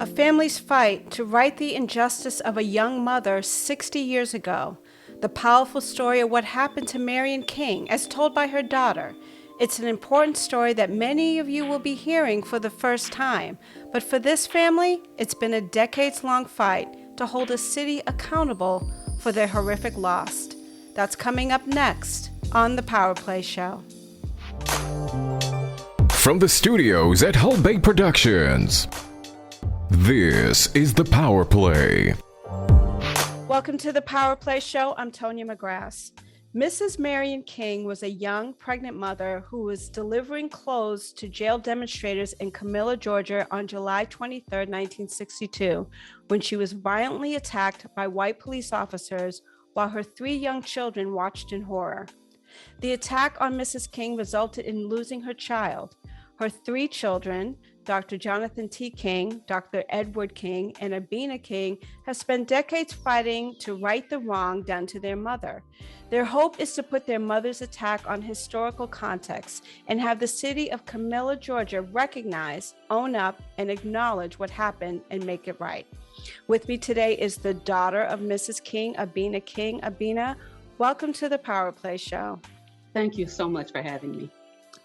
A family's fight to right the injustice of a young mother 60 years ago. The powerful story of what happened to Marion King, as told by her daughter. It's an important story that many of you will be hearing for the first time. But for this family, it's been a decades-long fight to hold a city accountable for their horrific loss. That's coming up next on the PowerPLAY show. From the studios at Hull Bay Productions, this is the PowerPLAY. Welcome to the PowerPLAY show. I'm Tonya McGrath. Mrs. Marion King was a young pregnant mother who was delivering clothes to jail demonstrators in Camilla, Georgia on July 23, 1962, when she was violently attacked by white police officers while her 3 young children watched in horror. The attack on Mrs. King resulted in losing her child. Her 3 children, Dr. Jonathan T. King, Dr. Edward King, and Abena King, have spent decades fighting to right the wrong done to their mother. Their hope is to put their mother's attack on historical context and have the city of Camilla, Georgia recognize, own up, and acknowledge what happened and make it right. With me today is the daughter of Mrs. King, Abena King. Abena, welcome to the PowerPLAY show. Thank you so much for having me.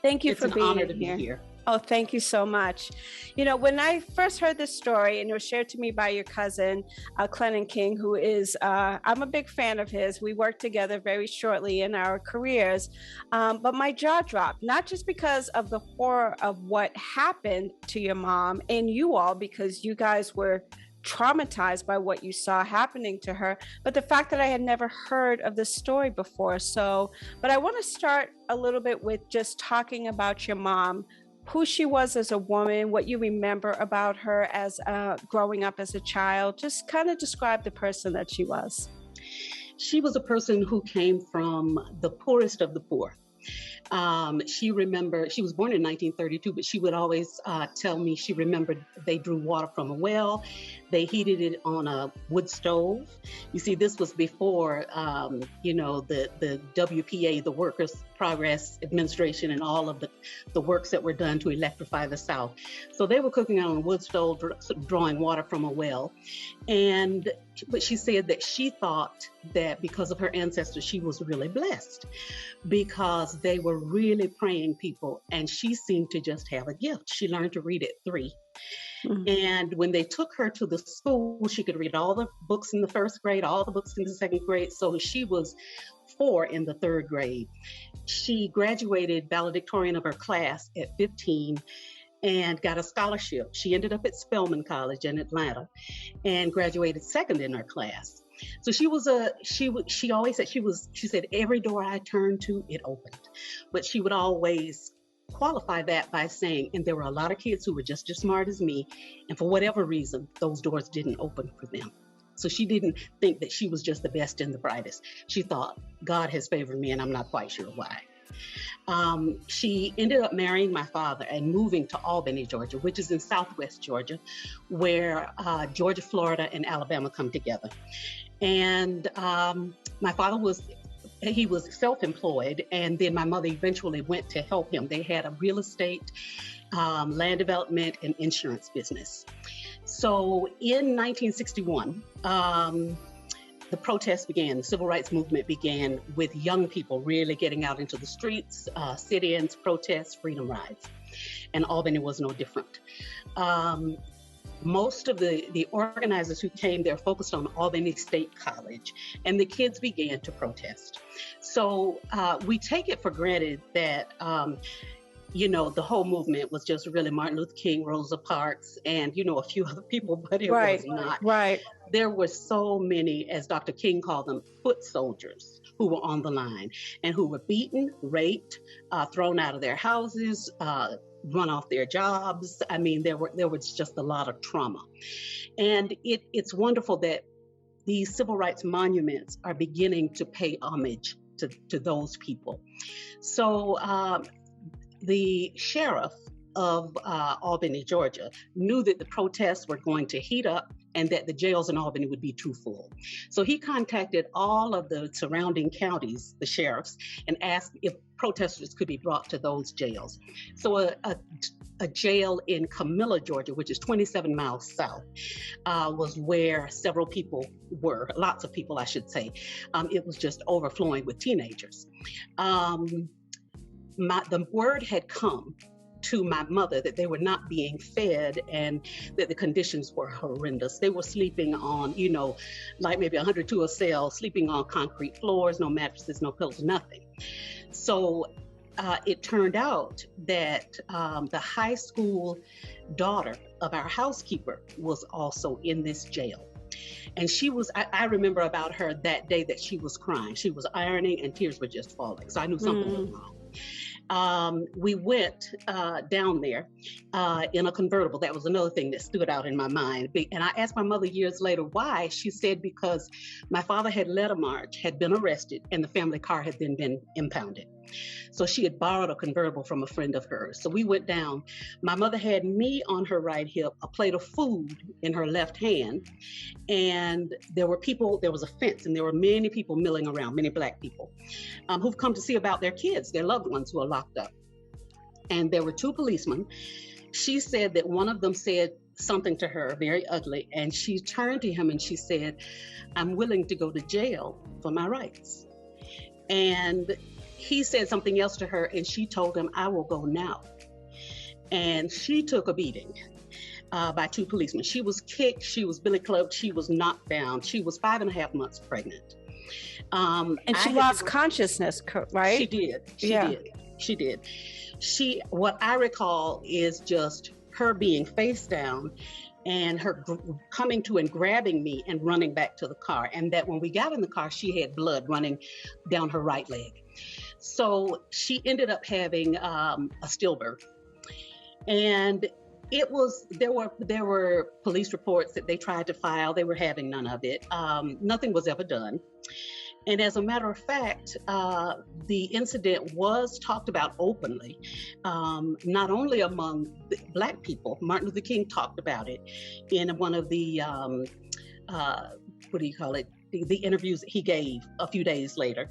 Thank you for being honor to be here. Oh, thank you so much. You know, when I first heard this story, and it was shared to me by your cousin, Clennon King, who is, I'm a big fan of his. We worked together very shortly in our careers, but my jaw dropped, not just because of the horror of what happened to your mom and you all, because you guys were traumatized by what you saw happening to her, but the fact that I had never heard of this story before. But I want to start a little bit with just talking about your mom, who she was as a woman, what you remember about her as growing up as a child. Just kind of describe the person that she was. She was a person who came from the poorest of the poor. She was born in 1932, but she would always tell me she remembered they drew water from a well. They heated it on a wood stove. You see, this was before, the WPA, the Workers' Progress Administration, and all of the works that were done to electrify the South. So they were cooking on a wood stove, drawing water from a well. But she said that she thought that because of her ancestors, she was really blessed because they were really praying people, and she seemed to just have a gift. She learned to read at 3. Mm-hmm. And when they took her to the school, she could read all the books in the 1st grade, all the books in the 2nd grade. So she was 4 in the 3rd grade. She graduated valedictorian of her class at 15 and got a scholarship. She ended up at Spelman College in Atlanta and graduated 2nd in her class. So she always said she said, every door I turned to, it opened. But she would always qualify that by saying, and there were a lot of kids who were just as smart as me, and for whatever reason, those doors didn't open for them. So she didn't think that she was just the best and the brightest. She thought, God has favored me, and I'm not quite sure why. She ended up marrying my father and moving to Albany, Georgia, which is in Southwest Georgia, where Georgia, Florida, and Alabama come together. And my father was self-employed, and then my mother eventually went to help him. They had a real estate, land development, and insurance business. So in 1961, the protests began, the civil rights movement began with young people really getting out into the streets, sit-ins, protests, freedom rides. And Albany was no different. Most of the organizers who came there focused on Albany State College, and the kids began to protest. So we take it for granted that the whole movement was just really Martin Luther King, Rosa Parks, and, a few other people, but it was not. Right. There were so many, as Dr. King called them, foot soldiers who were on the line and who were beaten, raped, thrown out of their houses, run off their jobs. I mean, there was just a lot of trauma. And it's wonderful that these civil rights monuments are beginning to pay homage to those people. So, the sheriff of Albany, Georgia, knew that the protests were going to heat up and that the jails in Albany would be too full. So he contacted all of the surrounding counties, the sheriffs, and asked if protesters could be brought to those jails. So a jail in Camilla, Georgia, which is 27 miles south, was where several people were, lots of people, I should say. It was just overflowing with teenagers. The word had come to my mother that they were not being fed and that the conditions were horrendous. They were sleeping on, like maybe 102 a cell, sleeping on concrete floors, no mattresses, no pillows, nothing. So it turned out that the high school daughter of our housekeeper was also in this jail. And I remember about her that day that she was crying. She was ironing and tears were just falling. So I knew something was wrong. We went down there in a convertible. That was another thing that stood out in my mind. And I asked my mother years later why. She said because my father had led a march, had been arrested, and the family car had then been impounded. So she had borrowed a convertible from a friend of hers. So we went down. My mother had me on her right hip, a plate of food in her left hand. And there was a fence, and there were many people milling around, many Black people who've come to see about their kids, their loved ones who are locked up. And there were two policemen. She said that one of them said something to her very ugly, and she turned to him and she said, "I'm willing to go to jail for my rights." And he said something else to her, and she told him, "I will go now." And she took a beating by two policemen. She was kicked, she was billy clubbed, she was knocked down. She was 5.5 months pregnant. And she lost consciousness, right? She did. What I recall is just her being face down and her coming to and grabbing me and running back to the car. And that when we got in the car, she had blood running down her right leg. So she ended up having a stillbirth. And there were police reports that they tried to file. They were having none of it. Nothing was ever done. And as a matter of fact, the incident was talked about openly, not only among Black people. Martin Luther King talked about it in one of the, the interviews that he gave a few days later.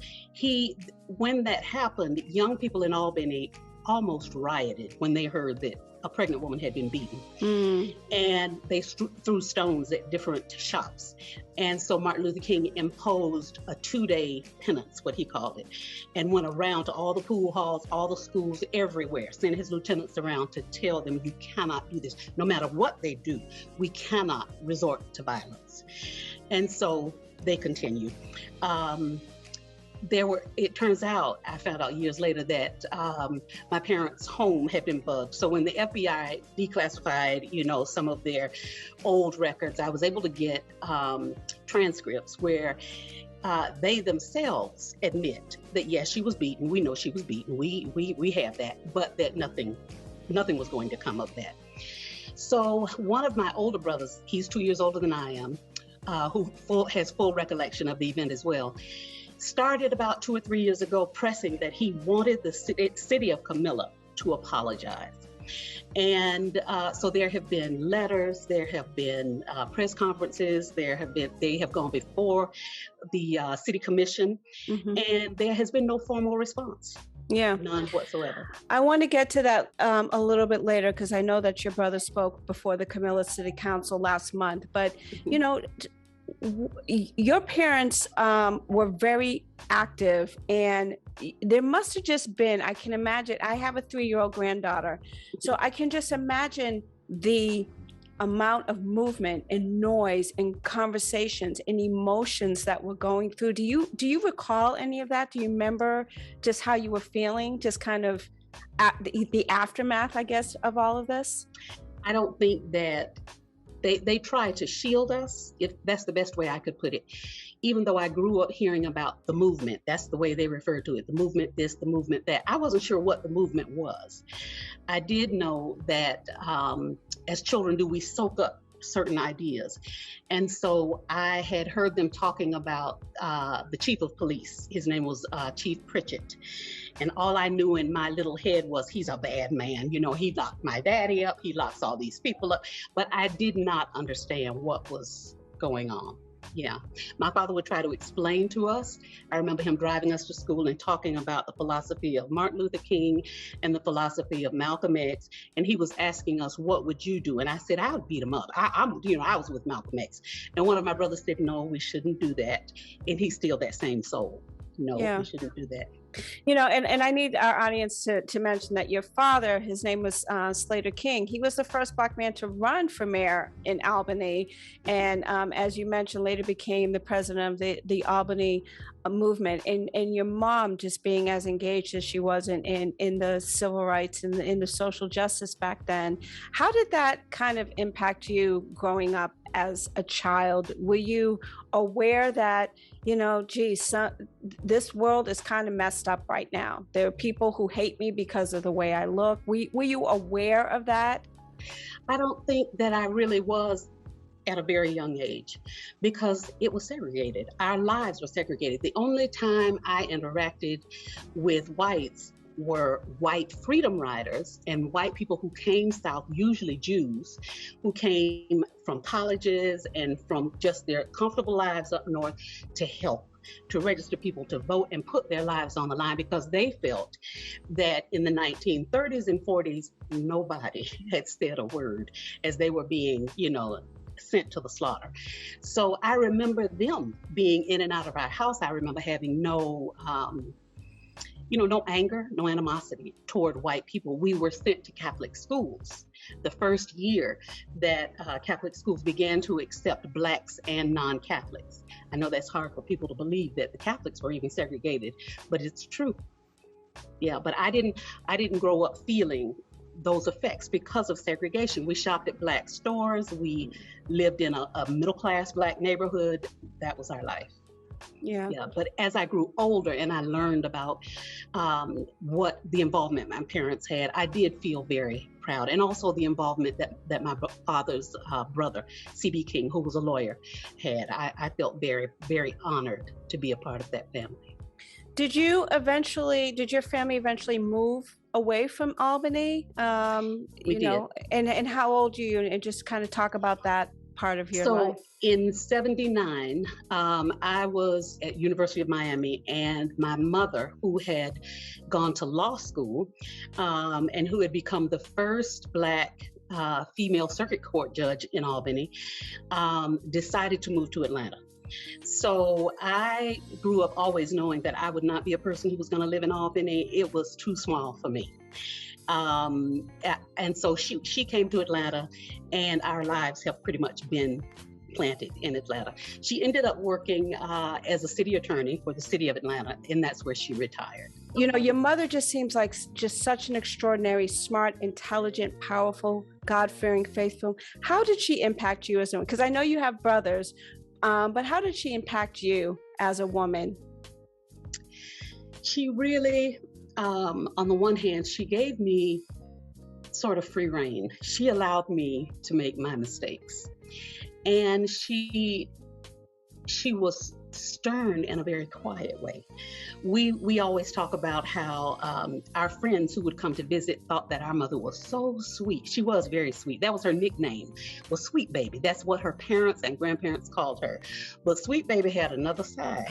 When that happened, young people in Albany almost rioted when they heard that a pregnant woman had been beaten. And they threw stones at different shops. And so Martin Luther King imposed a 2-day penance, what he called it, and went around to all the pool halls, all the schools, everywhere, sent his lieutenants around to tell them, you cannot do this. No matter what they do, we cannot resort to violence. And so they continued. It turns out, I found out years later that my parents' home had been bugged. So when the FBI declassified, some of their old records, I was able to get transcripts where they themselves admit that, yes, she was beaten. We know she was beaten. We have that, but that nothing was going to come of that. So one of my older brothers, he's 2 years older than I am, who has full recollection of the event as well, started about 2 or 3 years ago pressing that he wanted the city of Camilla to apologize. And so there have been letters, there have been press conferences, they have gone before the city commission, and there has been no formal response. Yeah. None whatsoever. I want to get to that a little bit later, because I know that your brother spoke before the Camilla City Council last month, but your parents were very active, and there must have just been, I can imagine, I have a 3-year-old granddaughter, so I can just imagine the amount of movement and noise and conversations and emotions that were going through. Do you recall any of that? Do you remember just how you were feeling, just kind of the aftermath, I guess, of all of this? I don't think that they try to shield us, if that's the best way I could put it. Even though I grew up hearing about the movement, that's the way they refer to it, the movement this, the movement that. I wasn't sure what the movement was. I did know that as children do, we soak up certain ideas. And so I had heard them talking about the chief of police. His name was Chief Pritchett. And all I knew in my little head was, he's a bad man. You know, he locked my daddy up. He locks all these people up. But I did not understand what was going on. Yeah. My father would try to explain to us. I remember him driving us to school and talking about the philosophy of Martin Luther King and the philosophy of Malcolm X. And he was asking us, what would you do? And I said, I would beat him up. I was with Malcolm X. And one of my brothers said, no, we shouldn't do that. And he's still that same soul. No, we shouldn't do that. You know, and I need our audience to mention that your father, his name was Slater King. He was the first Black man to run for mayor in Albany. And as you mentioned, later became the president of the Albany movement. And your mom just being as engaged as she was in the civil rights and in the social justice back then. How did that kind of impact you growing up as a child? Were you aware that, you know, geez, this world is kind of messed up right now? There are people who hate me because of the way I look. Were you aware of that? I don't think that I really was at a very young age, because it was segregated. Our lives were segregated. The only time I interacted with whites were white freedom riders and white people who came south, usually Jews, who came from colleges and from just their comfortable lives up north to help, to register people to vote and put their lives on the line, because they felt that in the 1930s and 40s, nobody had said a word as they were being, you know, sent to the slaughter. So I remember them being in and out of our house. I remember having no anger, no animosity toward white people. We were sent to Catholic schools. The first year that Catholic schools began to accept Blacks and non-Catholics. I know that's hard for people to believe that the Catholics were even segregated, but it's true. Yeah, but I didn't grow up feeling those effects because of segregation. We shopped at Black stores. We lived in a middle-class Black neighborhood. That was our life. Yeah. But as I grew older and I learned about what the involvement my parents had, I did feel very proud. And also the involvement that my father's brother, C.B. King, who was a lawyer, had. I felt very, very honored to be a part of that family. Did your family eventually move away from Albany? We did. And how old are you? And just kind of talk about that part of your life. So in 79, I was at University of Miami, and my mother, who had gone to law school and who had become the first Black female circuit court judge in Albany, decided to move to Atlanta. So I grew up always knowing that I would not be a person who was going to live in Albany. It was too small for me. And so she came to Atlanta, and our lives have pretty much been planted in Atlanta. She ended up working as a city attorney for the city of Atlanta, and that's where she retired. You know, your mother just seems like just such an extraordinary, smart, intelligent, powerful, God-fearing, faithful. How did she impact you as a woman? Because I know you have brothers, but how did she impact you as a woman? She really, on the one hand, she gave me sort of free rein. She allowed me to make my mistakes. And she was stern in a very quiet way. We always talk about how our friends who would come to visit thought that our mother was so sweet. She was very sweet. That was her nickname, was Sweet Baby. That's what her parents and grandparents called her. But Sweet Baby had another side.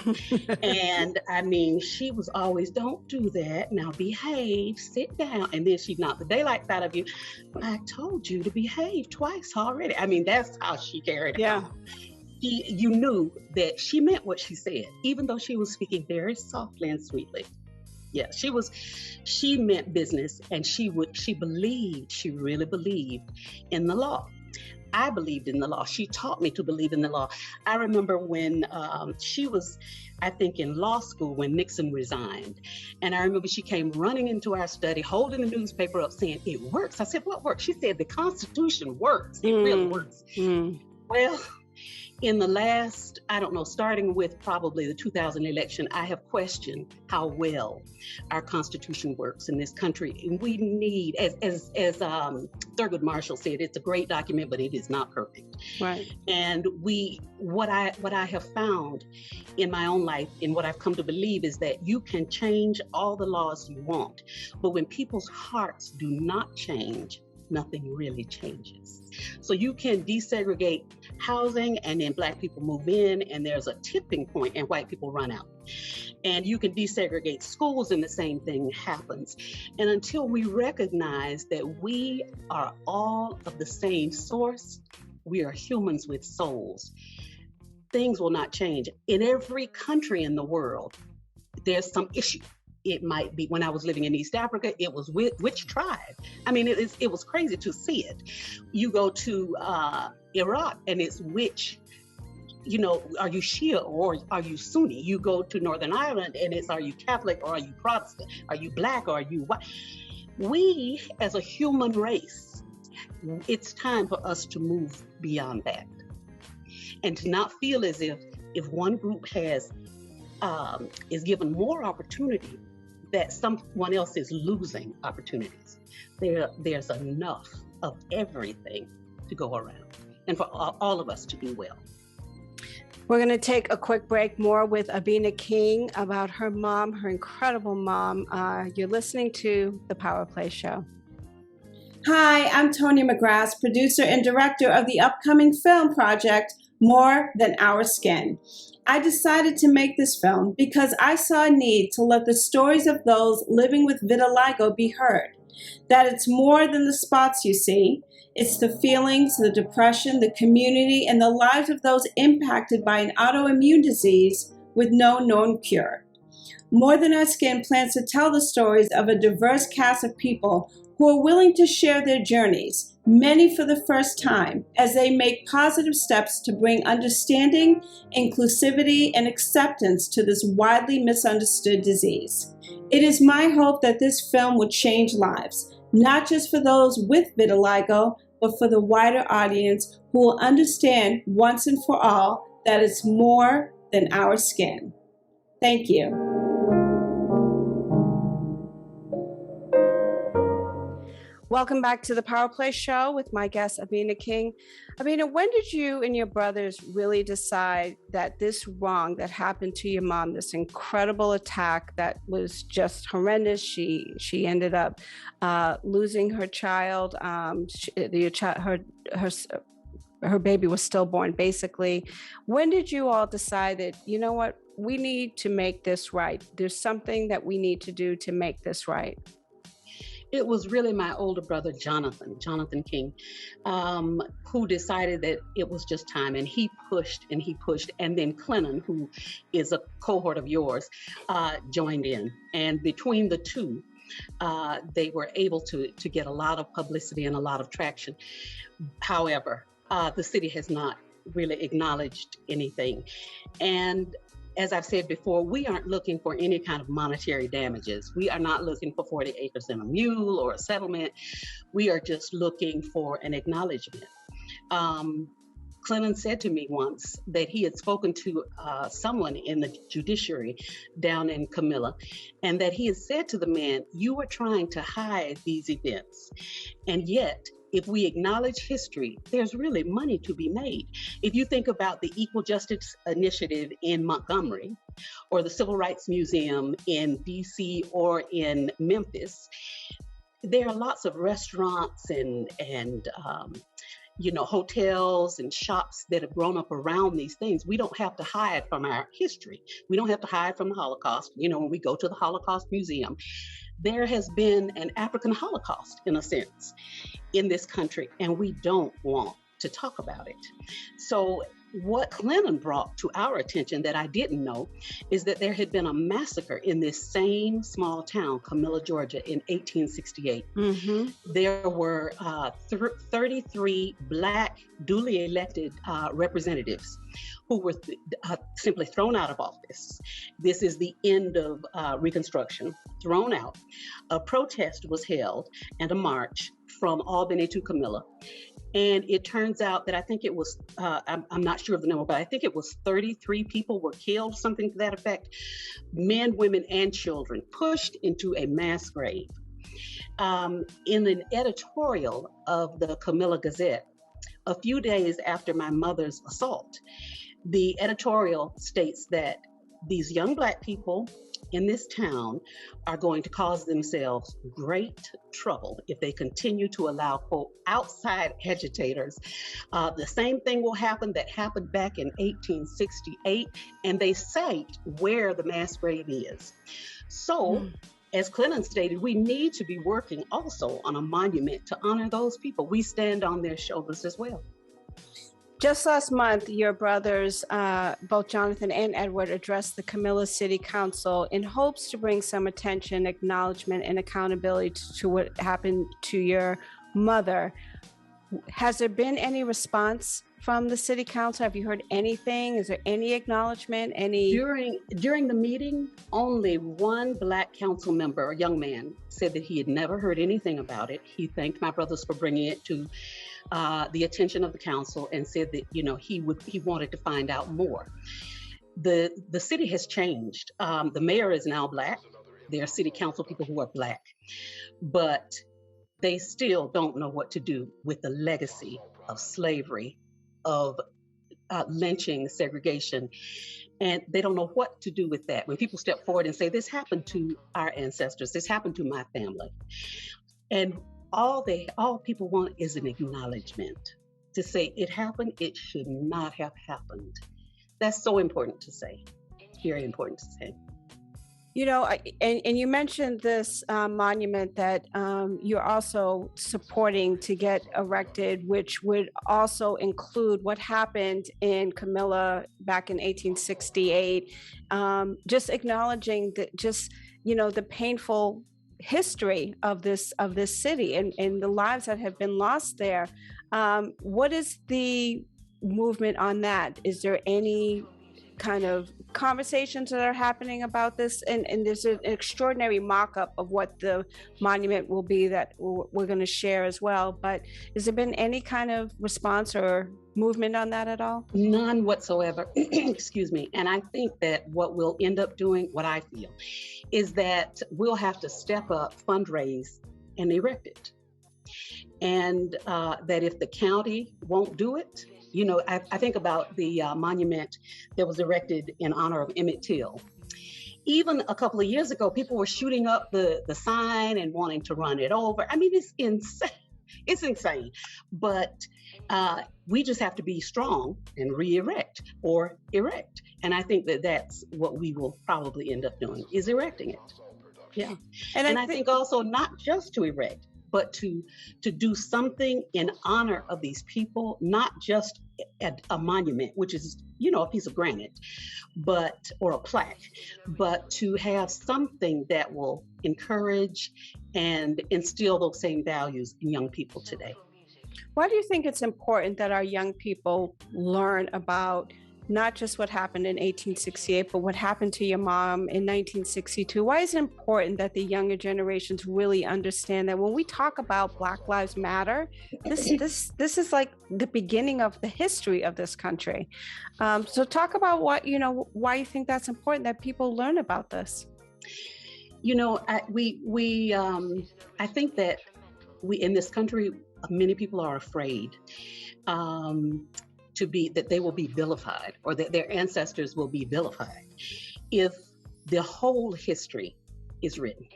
And I mean, she was always, don't do that. Now behave, sit down. And then she'd knock the daylights out of you. I told you to behave twice already. I mean, that's how she carried it on. You knew that she meant what she said, even though she was speaking very softly and sweetly. Yeah, she meant business, and she really believed in the law. I believed in the law. She taught me to believe in the law. I remember when she was, I think, in law school when Nixon resigned. And I remember she came running into our study, holding the newspaper up, saying, "It works." I said, "What works?" She said, "The Constitution works. It really works." Well, In the last, I don't know, starting with probably the 2000 election, I have questioned how well our Constitution works in this country. And we need, as Thurgood Marshall said, it's a great document, but it is not perfect. Right. And what I have found in my own life, and what I've come to believe, is that you can change all the laws you want, but when people's hearts do not change, nothing really changes. So you can desegregate housing, and then Black people move in, and there's a tipping point and white people run out. And you can desegregate schools and the same thing happens. And until we recognize that we are all of the same source, we are humans with souls, things will not change. In every country in the world, there's some issue. It might be, when I was living in East Africa, it was which tribe. I mean, it was crazy to see it. You go to Iraq, and it's which, are you Shia or are you Sunni? You go to Northern Ireland, and it's, are you Catholic or are you Protestant? Are you Black or are you white? We, as a human race, it's time for us to move beyond that, and to not feel as if one group is given more opportunity, that someone else is losing opportunities. There's enough of everything to go around, and for all of us to do well. We're going to take a quick break, more with Abena King about her mom, her incredible mom. You're listening to the PowerPLAY Show. Hi, I'm Tonya McGrath, producer and director of the upcoming film project, More Than Our Skin. I decided to make this film because I saw a need to let the stories of those living with vitiligo be heard. That it's more than the spots you see. It's the feelings, the depression, the community, and the lives of those impacted by an autoimmune disease with no known cure. More Than Our Skin plans to tell the stories of a diverse cast of people who are willing to share their journeys, many for the first time, as they make positive steps to bring understanding, inclusivity, and acceptance to this widely misunderstood disease. It is my hope that this film will change lives, not just for those with vitiligo, but for the wider audience who will understand once and for all that it's more than our skin. Thank you. Welcome back to the PowerPLAY Show with my guest, Abena King. Abena, when did you and your brothers really decide that this wrong that happened to your mom, this incredible attack that was just horrendous, she ended up losing her child, her baby was stillborn, basically. When did you all decide that, you know what, we need to make this right? There's something that we need to do to make this right. It was really my older brother, Jonathan King, who decided that it was just time, and he pushed, and then Clennon, who is a cohort of yours, joined in. And between the two, they were able to get a lot of publicity and a lot of traction. However, the city has not really acknowledged anything. And as I've said before, we aren't looking for any kind of monetary damages. We are not looking for 40 acres and a mule or a settlement. We are just looking for an acknowledgement. Clennon said to me once that he had spoken to someone in the judiciary down in Camilla, and that he had said to the man, "You are trying to hide these events, and yet if we acknowledge history, there's really money to be made." If you think about the Equal Justice Initiative in Montgomery, or the Civil Rights Museum in DC or in Memphis, there are lots of restaurants and hotels and shops that have grown up around these things. We don't have to hide from our history. We don't have to hide from the Holocaust. When we go to the Holocaust Museum, there has been an African Holocaust, in a sense, in this country, and we don't want to talk about it. So what Clennon brought to our attention that I didn't know is that there had been a massacre in this same small town, Camilla, Georgia, in 1868. Mm-hmm. There were 33 Black duly elected representatives who were simply thrown out of office. This is the end of Reconstruction, thrown out. A protest was held and a march from Albany to Camilla. And it turns out that I think it was, I'm not sure of the number, but I think it was 33 people were killed, something to that effect. Men, women, and children pushed into a mass grave. In an editorial of the Camilla Gazette, a few days after my mother's assault, the editorial states that these young Black people in this town are going to cause themselves great trouble if they continue to allow, quote, outside agitators. The same thing will happen that happened back in 1868, and they cite where the mass grave is. So, as Clinton stated, we need to be working also on a monument to honor those people. We stand on their shoulders as well. Just last month, your brothers, both Jonathan and Edward, addressed the Camilla City Council in hopes to bring some attention, acknowledgement, and accountability to what happened to your mother. Has there been any response from the City Council? Have you heard anything? Is there any acknowledgement? During the meeting, only one Black council member, a young man, said that he had never heard anything about it. He thanked my brothers for bringing it to the attention of the council and said that, you know, he wanted to find out more. The city has changed. The mayor is now Black. There are city council people who are Black, but they still don't know what to do with the legacy of slavery, of lynching, segregation, and they don't know what to do with that. When people step forward and say, this happened to our ancestors, this happened to my family, and all people want is an acknowledgement to say it happened, it should not have happened. That's so important to say, very important to say. You know, and you mentioned this monument that you're also supporting to get erected, which would also include what happened in Camilla back in 1868. Just acknowledging that, the painful history of this city and the lives that have been lost there. What is the movement on that? Is there any kind of conversations that are happening about this? And there's an extraordinary mock-up of what the monument will be that we're going to share as well. But has there been any kind of response or movement on that at all? None whatsoever. Excuse me. And I think that what we'll end up doing, what I feel, is that we'll have to step up, fundraise, and erect it. And that if the county won't do it, you know, I think about the monument that was erected in honor of Emmett Till. Even a couple of years ago, people were shooting up the sign and wanting to run it over. I mean, it's insane. It's insane. But we just have to be strong and re-erect or erect. And I think that that's what we will probably end up doing, is erecting it. Yeah. And I think also not just to erect, but to do something in honor of these people, not just at a monument, which is, you know, a piece of granite, or a plaque, but to have something that will encourage and instill those same values in young people today. Why do you think it's important that our young people learn about not just what happened in 1868, but what happened to your mom in 1962? Why is it important that the younger generations really understand that when we talk about Black Lives Matter, this is like the beginning of the history of this country? So talk about why you think that's important that people learn about this. You know, I think that we in this country, many people are afraid that they will be vilified, or that their ancestors will be vilified if the whole history is written.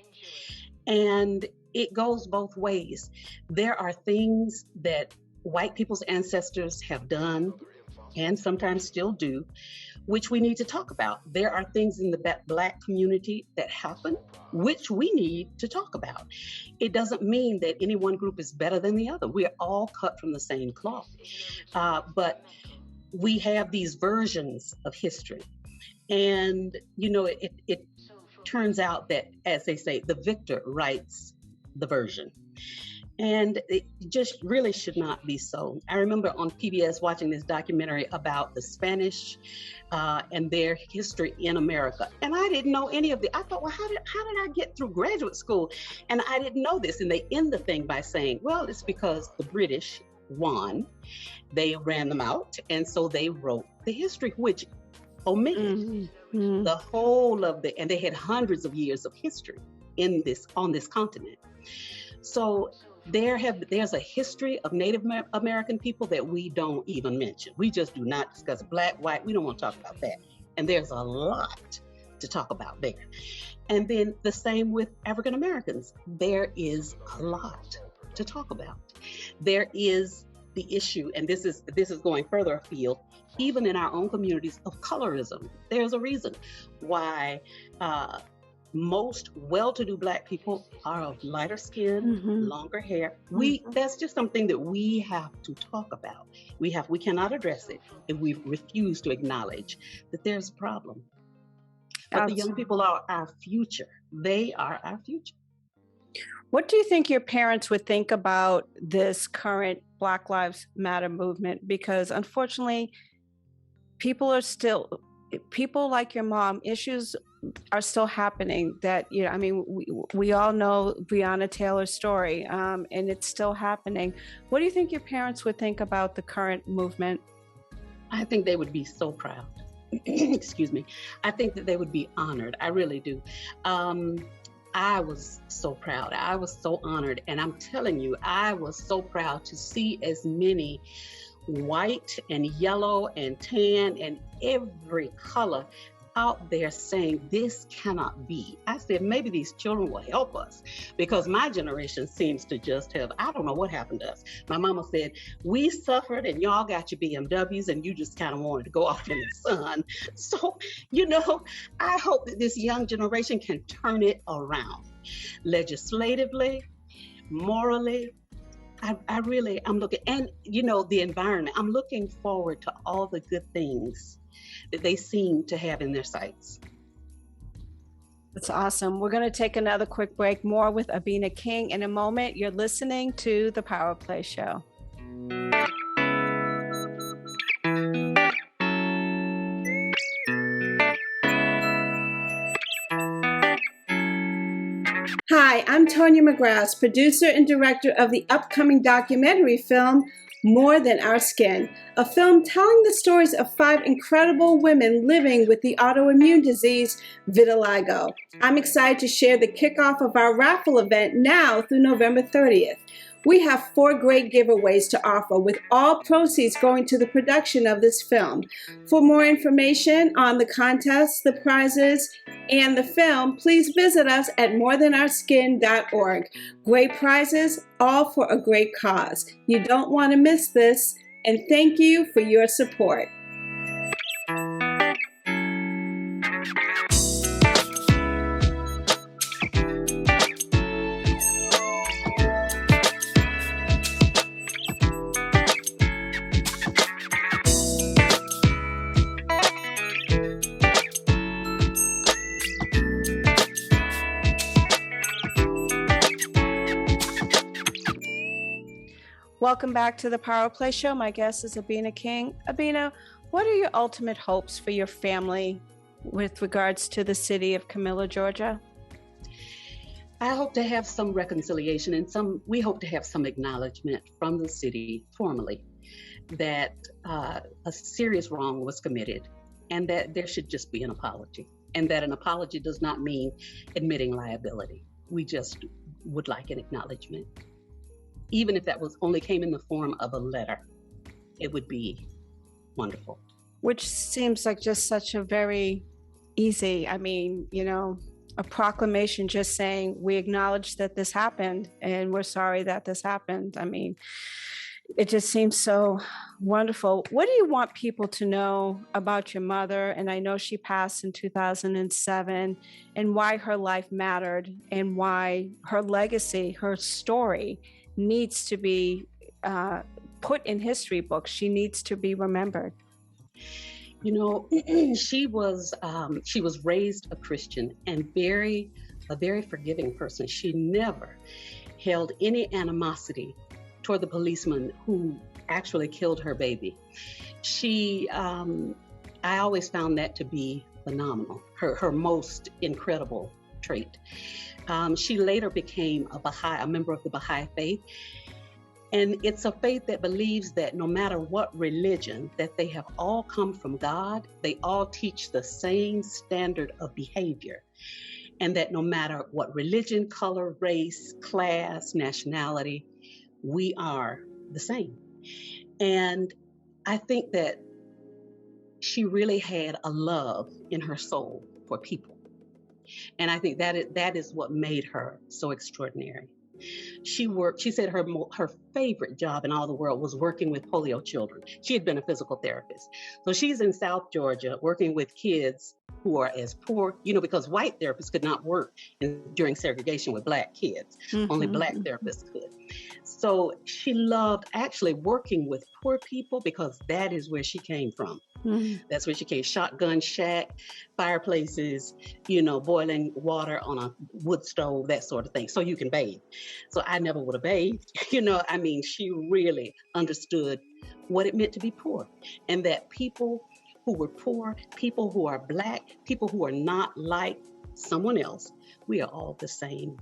And it goes both ways. There are things that white people's ancestors have done and sometimes still do, which we need to talk about. There are things in the Black community that happen, which we need to talk about. It doesn't mean that any one group is better than the other. We are all cut from the same cloth. But we have these versions of history. And, you know, it turns out that, as they say, the victor writes the version. And it just really should not be so. I remember on PBS watching this documentary about the Spanish and their history in America. And I didn't know any of I thought, well, how did I get through graduate school? And I didn't know this. And they end the thing by saying, well, it's because the British won. They ran them out, and so they wrote the history, which omitted the whole of and they had hundreds of years of history on this continent. So there's a history of Native American people that we don't even mention. We just do not discuss Black, white. We don't want to talk about that. And there's a lot to talk about there. And then the same with African Americans. There is a lot to talk about. There is the issue, and this is going further afield, even in our own communities, of colorism. There's a reason why most well-to-do Black people are of lighter skin, longer hair. That's just something that we have to talk about. We cannot address it if we refuse to acknowledge that there's a problem. But the young people are our future. They are our future. What do you think your parents would think about this current Black Lives Matter movement? Because unfortunately, people like your mom, issues are still happening that, I mean, we all know Breonna Taylor's story, and it's still happening. What do you think your parents would think about the current movement? I think they would be so proud. Excuse me. I think that they would be honored. I really do. I was so proud. I was so honored. And I'm telling you, I was so proud to see as many white and yellow and tan and every color out there saying this cannot be. I said, maybe these children will help us, because my generation seems to just have, I don't know what happened to us. My mama said, we suffered and y'all got your BMWs and you just kind of wanted to go off in the sun. So, I hope that this young generation can turn it around legislatively, morally. I'm looking, and the environment, I'm looking forward to all the good things that they seem to have in their sights. That's awesome. We're going to take another quick break. More with Abena King in a moment. You're listening to the PowerPLAY Show. Hi, I'm Tonya McGrath, producer and director of the upcoming documentary film, More Than Our Skin, a film telling the stories of 5 incredible women living with the autoimmune disease vitiligo. I'm excited to share the kickoff of our raffle event now through November 30th. We have 4 great giveaways to offer, with all proceeds going to the production of this film. For more information on the contest, the prizes, and the film, please visit us at morethanourskin.org. Great prizes, all for a great cause. You don't want to miss this, and thank you for your support. Welcome back to the PowerPLAY Show. My guest is Abena King. Abena, what are your ultimate hopes for your family with regards to the city of Camilla, Georgia? I hope to have some reconciliation and we hope to have some acknowledgement from the city formally that a serious wrong was committed, and that there should just be an apology, and that an apology does not mean admitting liability. We just would like an acknowledgement. Even if that only came in the form of a letter, it would be wonderful. Which seems like just such a very easy, a proclamation just saying, we acknowledge that this happened and we're sorry that this happened. It just seems so wonderful. What do you want people to know about your mother? And I know she passed in 2007, and why her life mattered, and why her legacy, her story, needs to be put in history books. She needs to be remembered. She was raised a Christian and a very forgiving person. She never held any animosity toward the policeman who actually killed her baby. I always found that to be phenomenal, her most incredible trait. She later became a member of the Baha'i faith. And it's a faith that believes that no matter what religion, that they have all come from God, they all teach the same standard of behavior. And that no matter what religion, color, race, class, nationality, we are the same. And I think that she really had a love in her soul for people. And I think that is what made her so extraordinary. She said her favorite job in all the world was working with polio children. She had been a physical therapist. So she's in South Georgia working with kids who are as poor, because white therapists could not work during segregation with Black kids. Mm-hmm. Only Black therapists could. So she loved actually working with poor people because that is where she came from. Mm-hmm. That's where she came. Shotgun shack, fireplaces, boiling water on a wood stove, that sort of thing. So you can bathe. So I never would have bathed. She really understood what it meant to be poor, and that people who were poor, people who are Black, people who are not like someone else, we are all the same.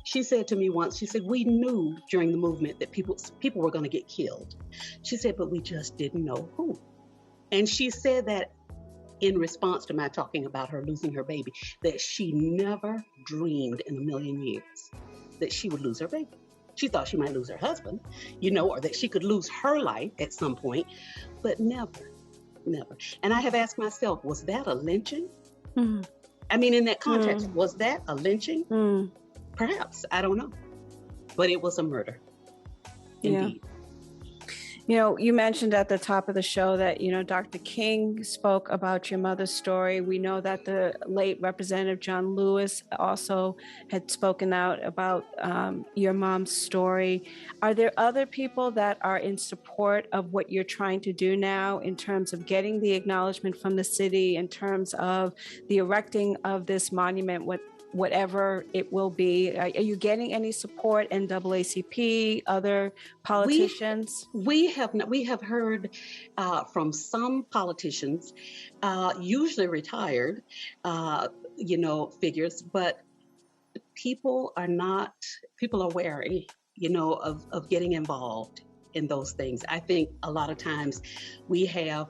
She said to me once, she said, we knew during the movement that people were going to get killed. She said, but we just didn't know who. And she said that in response to my talking about her losing her baby, that she never dreamed in a million years that she would lose her baby. She thought she might lose her husband, or that she could lose her life at some point, but never. And I have asked myself, was that a lynching? Mm. In that context, was that a lynching? Mm. Perhaps, I don't know. But it was a murder, indeed. You mentioned at the top of the show that, Dr. King spoke about your mother's story. We know that the late Representative John Lewis also had spoken out about your mom's story. Are there other people that are in support of what you're trying to do now in terms of getting the acknowledgement from the city, in terms of the erecting of this monument, whatever it will be? Are you getting any support, NAACP, other politicians? We have heard from some politicians, usually retired, figures, but people are wary, of getting involved in those things. I think a lot of times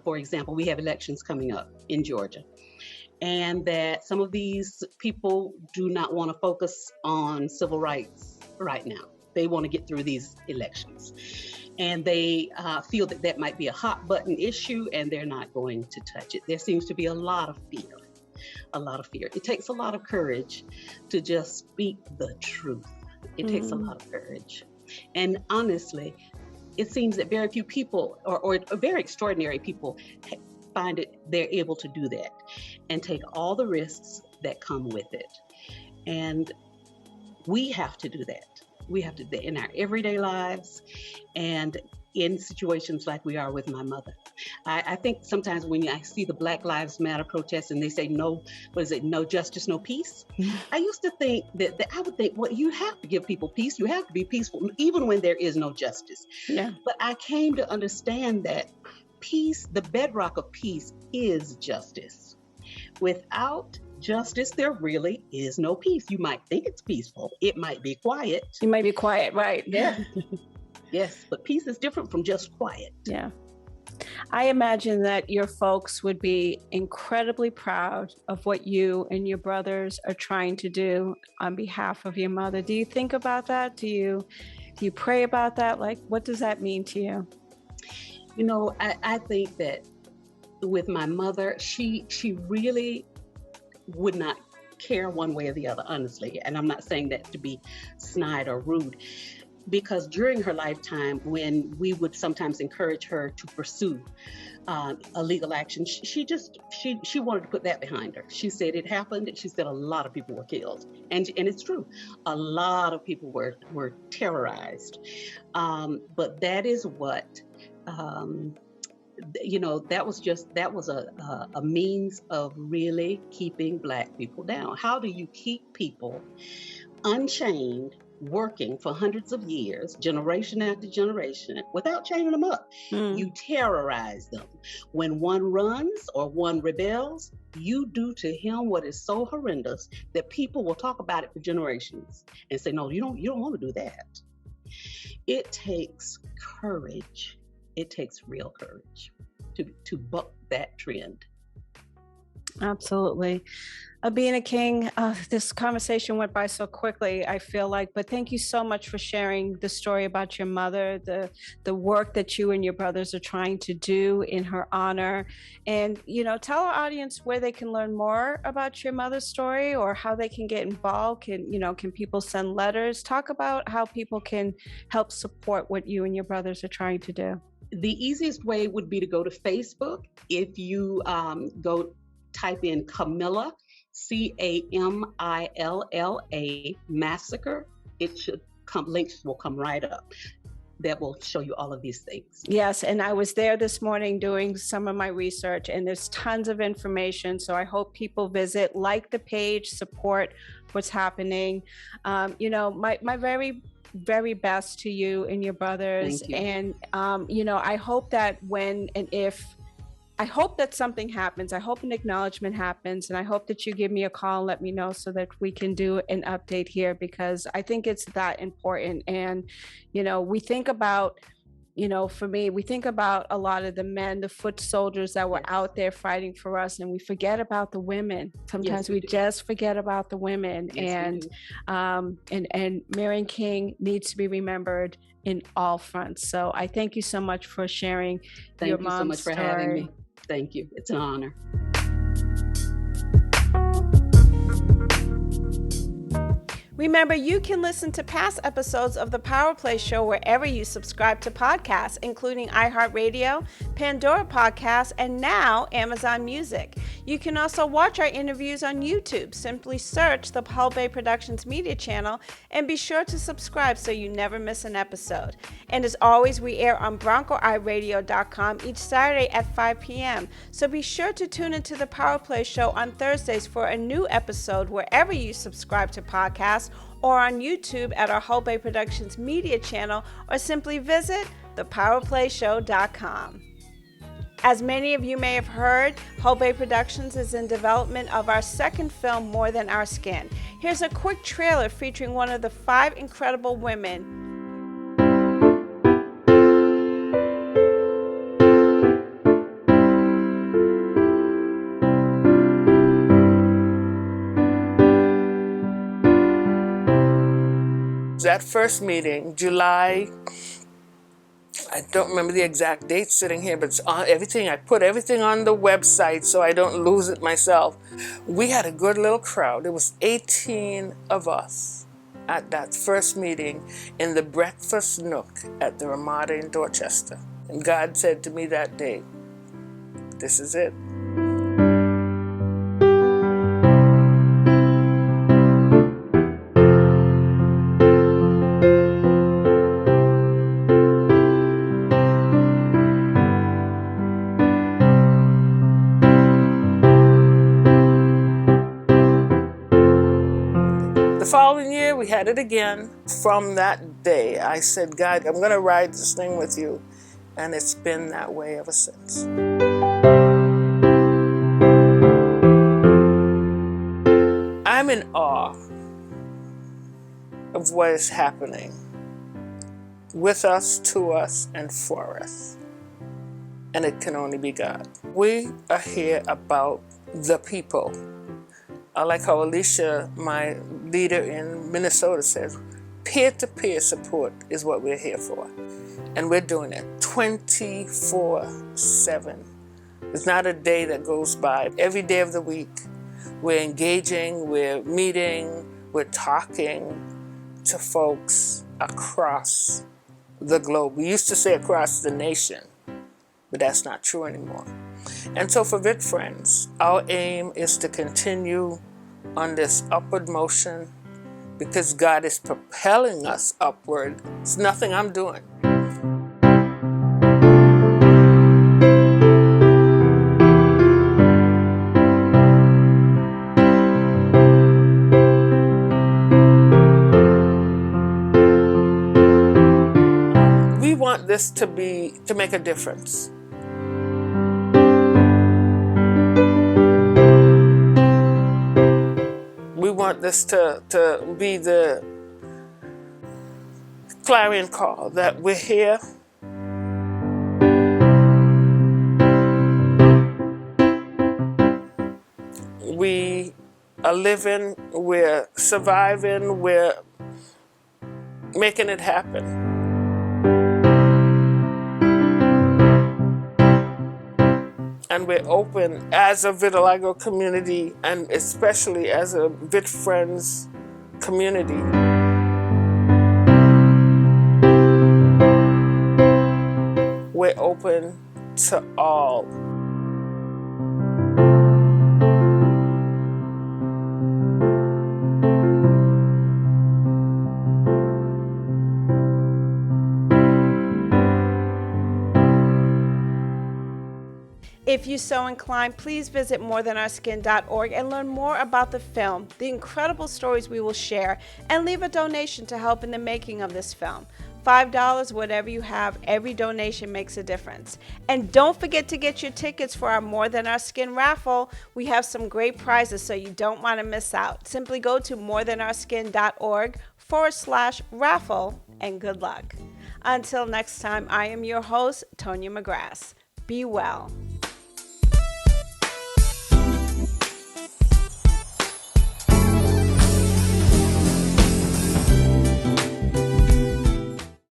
for example, we have elections coming up in Georgia. And that some of these people do not want to focus on civil rights right now. They want to get through these elections. And they feel that might be a hot button issue, and they're not going to touch it. There seems to be a lot of fear. It takes a lot of courage to just speak the truth. It takes a lot of courage. And honestly, it seems that very few people, or very extraordinary people, find it, they're able to do that and take all the risks that come with it. And we have to do that. We have to do that in our everyday lives and in situations like we are with my mother. I think sometimes when I see the Black Lives Matter protests and they say no justice, no peace. Mm-hmm. I used to think that I would think, well, you have to give people peace. You have to be peaceful even when there is no justice. Yeah. But I came to understand that peace, the bedrock of peace, is justice. Without justice, there really is no peace. You might think it's peaceful. It might be quiet. It might be quiet, right? Yeah. Yes, but peace is different from just quiet. Yeah. I imagine that your folks would be incredibly proud of what you and your brothers are trying to do on behalf of your mother. Do you think about that? Do you pray about that? Like, what does that mean to you? I think that with my mother, she really would not care one way or the other, honestly. And I'm not saying that to be snide or rude, because during her lifetime, when we would sometimes encourage her to pursue a legal action, she wanted to put that behind her. She said it happened. She said a lot of people were killed. And it's true. A lot of people were terrorized. But that is what... that was a means of really keeping Black people down. How do you keep people unchained, working for hundreds of years, generation after generation, without chaining them up? You terrorize them. When one runs or one rebels, you do to him what is so horrendous that people will talk about it for generations and say, no, you don't want to do that. It takes courage. It takes real courage to buck that trend. Absolutely. Abena King, this conversation went by so quickly, I feel like, but thank you so much for sharing the story about your mother, the work that you and your brothers are trying to do in her honor. And, tell our audience where they can learn more about your mother's story or how they can get involved. Can people send letters? Talk about how people can help support what you and your brothers are trying to do. The easiest way would be to go to Facebook. If you type in Camilla, Camilla, massacre, it should come, links will come right up that will show you all of these things. Yes, and I was there this morning doing some of my research, and there's tons of information. So I hope people visit, like the page, support what's happening. My very, very best to you and your brothers. Thank you. And I hope that I hope that something happens. I hope an acknowledgement happens, and I hope that you give me a call and let me know so that we can do an update here, because I think it's that important. And, we think about, for me, we think about a lot of the men, the foot soldiers that were out there fighting for us, and we forget about the women. Sometimes we just forget about the women. Yes, and Marion King needs to be remembered in all fronts. So I thank you so much for sharing your mom's story. Thank you so much for having me. Thank you. It's an honor. Remember, you can listen to past episodes of the PowerPLAY show wherever you subscribe to podcasts, including iHeartRadio, Pandora Podcasts, and now Amazon Music. You can also watch our interviews on YouTube. Simply search the Hull Bay Productions Media channel and be sure to subscribe so you never miss an episode. And as always, we air on BroncoEyeRadio.com each Saturday at 5 p.m. So be sure to tune into the PowerPLAY show on Thursdays for a new episode wherever you subscribe to podcasts, or on YouTube at our Hull Bay Productions Media channel, or simply visit thepowerplayshow.com. As many of you may have heard, Hull Bay Productions is in development of our second film, More Than Our Skin. Here's a quick trailer featuring one of the 5 incredible women that first meeting, July, I don't remember the exact date sitting here, but it's on everything. I put everything on the website so I don't lose it myself. We had a good little crowd. There was 18 of us at that first meeting in the breakfast nook at the Ramada in Dorchester. And God said to me that day, this is it. The following year, we had it again. From that day, I said, God, I'm going to ride this thing with you. And it's been that way ever since. I'm in awe of what is happening with us, to us, and for us. And it can only be God. We are here about the people. I like how Alicia, my leader in Minnesota, says, peer-to-peer support is what we're here for. And we're doing it 24/7. There's not a day that goes by. Every day of the week, we're engaging, we're meeting, we're talking to folks across the globe. We used to say across the nation, but that's not true anymore. And so for VIT Friends, our aim is to continue on this upward motion because God is propelling us upward. It's nothing I'm doing. We want this to make a difference. We want this to be the clarion call that we're here. We are living, we're surviving, we're making it happen. And we're open as a vitiligo community, and especially as a Vit Friends community. We're open to all. If you're so inclined, please visit morethanourskin.org and learn more about the film, the incredible stories we will share, and leave a donation to help in the making of this film. $5, whatever you have, every donation makes a difference. And don't forget to get your tickets for our More Than Our Skin raffle. We have some great prizes, so you don't want to miss out. Simply go to morethanourskin.org/raffle, and good luck. Until next time, I am your host, Tonya McGrath. Be well.